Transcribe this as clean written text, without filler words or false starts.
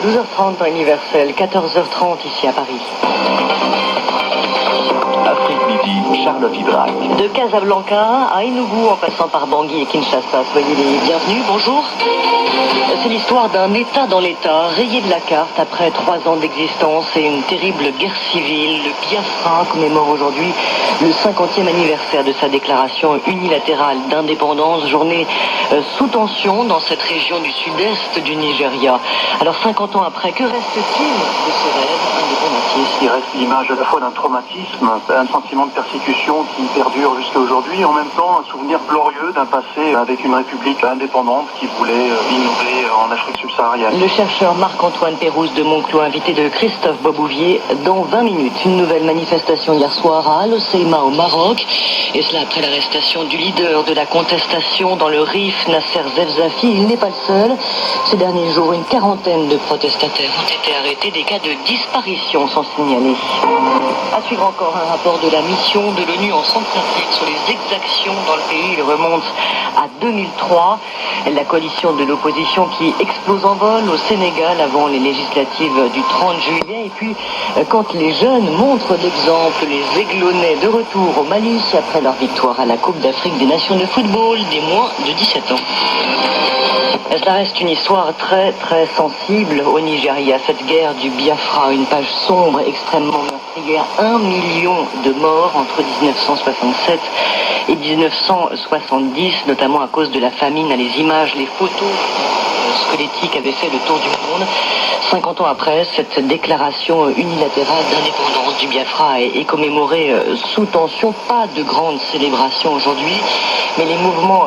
12h30 dans Universel, 14h30 ici à Paris. Afrique Midi, Charlotte Hydrac. De Casablanca à Enugu en passant par Bangui et Kinshasa. Soyez les bienvenus, bonjour. C'est l'histoire d'un État dans l'État, rayé de la carte après 3 ans d'existence et une terrible guerre civile. Le Biafra commémore aujourd'hui le 50e anniversaire de sa déclaration unilatérale d'indépendance, journée sous tension dans cette région du sud-est du Nigeria. Alors 50 ans après, que reste-t-il de ce rêve indépendantiste? Il reste l'image à la fois d'un traumatisme, un sentiment de persécution qui perdure jusqu'à aujourd'hui, et en même temps un souvenir glorieux d'un passé avec une république indépendante qui voulait innover en Afrique subsaharienne. Le chercheur Marc-Antoine Pérouse de Monclos, invité de Christophe Bobouvier, dans 20 minutes. Une nouvelle manifestation hier soir à Al Hoceima au Maroc, et cela après l'arrestation du leader de la contestation dans le Rif, Nasser Zefzafi. Il n'est pas le seul. Ces derniers jours, une quarantaine de protestataires ont été arrêtés. Des cas de disparition sont signalés. À suivre encore un rapport de la mission de l'ONU en Centrafrique sur les exactions dans le pays. Il remonte à 2003. La coalition de l'opposition qui explose en vol au Sénégal avant les législatives du 30 juillet. Et puis, quand les jeunes montrent l'exemple, les Aiglonnais de retour au Mali après leur victoire à la Coupe d'Afrique des Nations de football des moins de 17 ans. Cela reste une histoire très très sensible au Nigeria, cette guerre du Biafra, une page sombre, extrêmement meurtrière. 1 million de morts entre 1967 et 1970, notamment à cause de la famine. Les images, les photos squelettiques avaient fait le tour du monde. 50 ans après, cette déclaration unilatérale d'indépendance du Biafra est commémorée sous tension. Pas de grande célébration aujourd'hui, mais les mouvements